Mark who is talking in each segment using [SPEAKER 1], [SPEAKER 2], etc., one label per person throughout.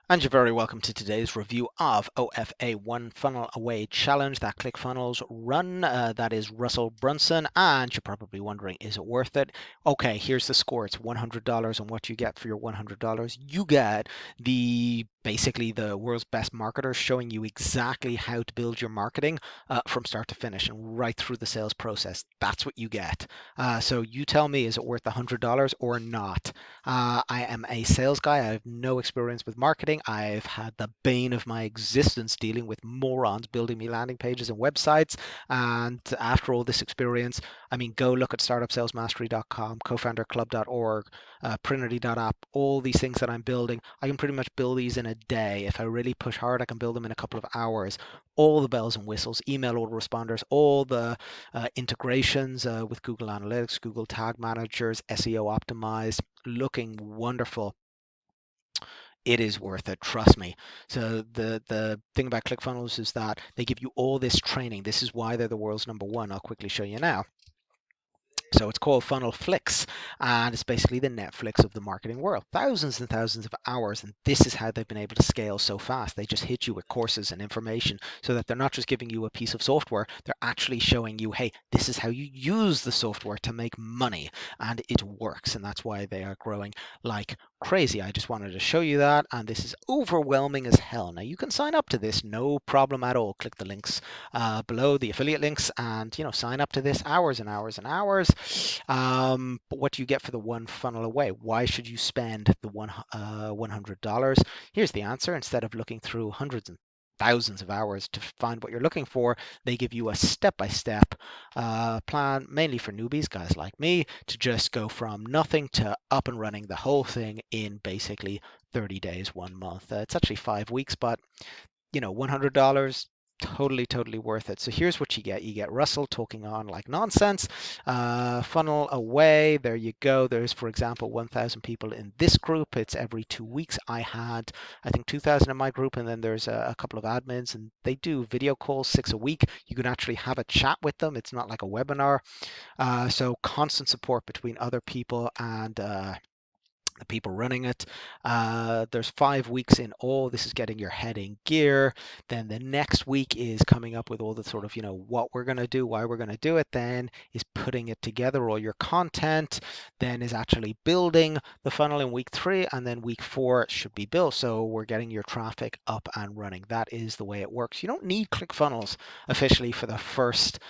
[SPEAKER 1] And you're very welcome to today's review of OFA One Funnel Away Challenge, that ClickFunnels run. That is Russell Brunson. And you're probably wondering, is it worth it? Okay, here's the score. It's $100. And what you get for your $100, you get basically the world's best marketers showing you exactly how to build your marketing from start to finish and right through the sales process. That's what you get. So you tell me, is it worth the $100 or not? I am a sales guy. I have no experience with marketing. I've had the bane of my existence dealing with morons building me landing pages and websites. And after all this experience, I mean, go look at startupsalesmastery.com, cofounderclub.org, Prinity.app, all these things that I'm building. I can pretty much build these in a day. If I really push hard, I can build them in a couple of hours. All the bells and whistles, email autoresponders, all the integrations with Google Analytics, Google Tag Managers, SEO optimized, looking wonderful. It is worth it, trust me. So the thing about ClickFunnels is that they give you all this training. This is why they're the world's number one. I'll quickly show you now. So it's called Funnel Flicks, and it's basically the Netflix of the marketing world. Thousands and thousands of hours, and this is how they've been able to scale so fast. They just hit you with courses and information so that they're not just giving you a piece of software, they're actually showing you, hey, this is how you use the software to make money, and it works, and that's why they are growing like crazy. I just wanted to show you that, and this is overwhelming as hell. Now you can sign up to this, no problem at all. Click the links below, the affiliate links, and sign up to this, hours and hours and hours. But what do you get for the one funnel away? Why should you spend the $100? Here's the answer. Instead of looking through hundreds and thousands of hours to find what you're looking for, they give you a step-by-step plan, mainly for newbies, guys like me, to just go from nothing to up and running the whole thing in basically 30 days, 1 month. It's actually 5 weeks, but $100, totally worth it. So here's what you get. You get Russell talking on like nonsense. Funnel away. There you go. There's, for example, 1,000 people in this group. It's every 2 weeks. I think, 2,000 in my group, and then there's a couple of admins, and they do video calls, 6 a week. You can actually have a chat with them. It's not like a webinar. So constant support between other people and the people running it. There's 5 weeks in all. This is getting your head in gear. Then the next week is coming up with all the sort of, what we're going to do, why we're going to do it. Then is putting it together, all your content. Then is actually building the funnel in week 3. And then week 4 should be built. So we're getting your traffic up and running. That is the way it works. You don't need ClickFunnels officially for the first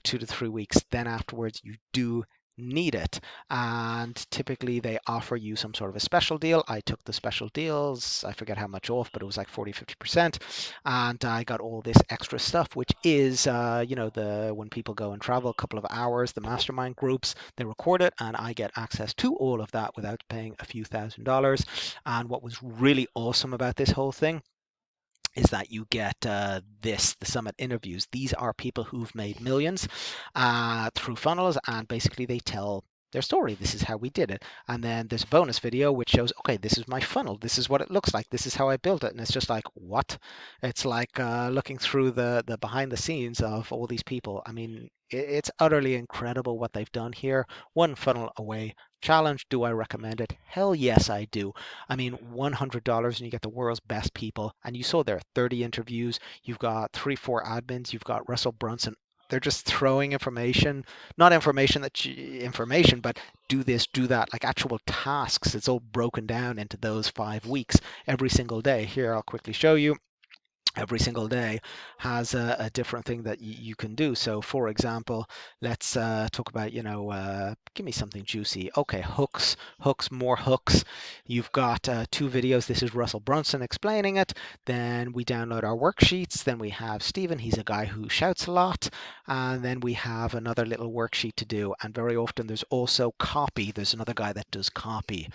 [SPEAKER 1] 2 to 3 weeks. Then afterwards, you do need it, and typically they offer you some sort of a special deal. I took the special deals, I forget how much off, but it was like 40-50%, and I got all this extra stuff, which is the when people go and travel a couple of hours, the mastermind groups, they record it, and I get access to all of that without paying a few $1,000s. And what was really awesome about this whole thing is that you get the summit interviews. These are people who've made millions through funnels, and basically they tell their story. This is how we did it. And then there's a bonus video which shows, okay, this is my funnel. This is what it looks like. This is how I built it. And it's just like, what? It's like looking through the behind the scenes of all these people. I mean, it's utterly incredible what they've done here. One funnel away challenge. Do I recommend it? Hell yes, I do. I mean, $100 and you get the world's best people. And you saw there 30 interviews. You've got 3, 4 admins. You've got Russell Brunson. They're just throwing information, not information, but do this, do that, like actual tasks. It's all broken down into those 5 weeks every single day. Here, I'll quickly show you. Every single day has a different thing that you can do. So, for example, let's talk about, give me something juicy. Okay, hooks, more hooks. You've got 2 videos. This is Russell Brunson explaining it. Then we download our worksheets. Then we have Stephen. He's a guy who shouts a lot. And then we have another little worksheet to do. And very often there's also copy. There's another guy that does copy.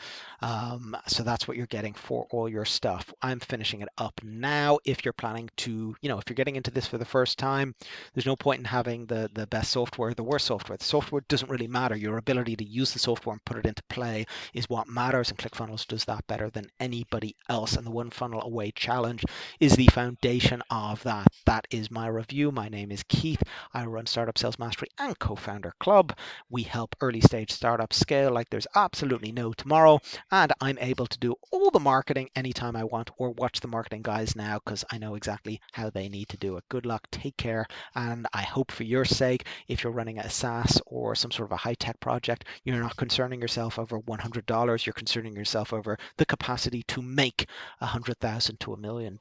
[SPEAKER 1] So that's what you're getting for all your stuff. I'm finishing it up now. If you're planning planning to, if you're getting into this for the first time, there's no point in having the best software, the worst software. The software doesn't really matter. Your ability to use the software and put it into play is what matters, and ClickFunnels does that better than anybody else. And the One Funnel Away Challenge is the foundation of that. That is my review. My name is Keith. I run Startup Sales Mastery and Co-Founder Club. We help early stage startups scale like there's absolutely no tomorrow, and I'm able to do all the marketing anytime I want, or watch the marketing guys now because I know exactly how they need to do it. Good luck, take care, and I hope for your sake, if you're running a SaaS or some sort of a high-tech project, you're not concerning yourself over $100, you're concerning yourself over the capacity to make $100,000 to $1 million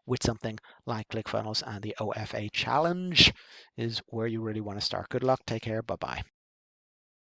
[SPEAKER 1] with something like ClickFunnels, and the OFA challenge is where you really want to start. Good luck, take care, bye-bye.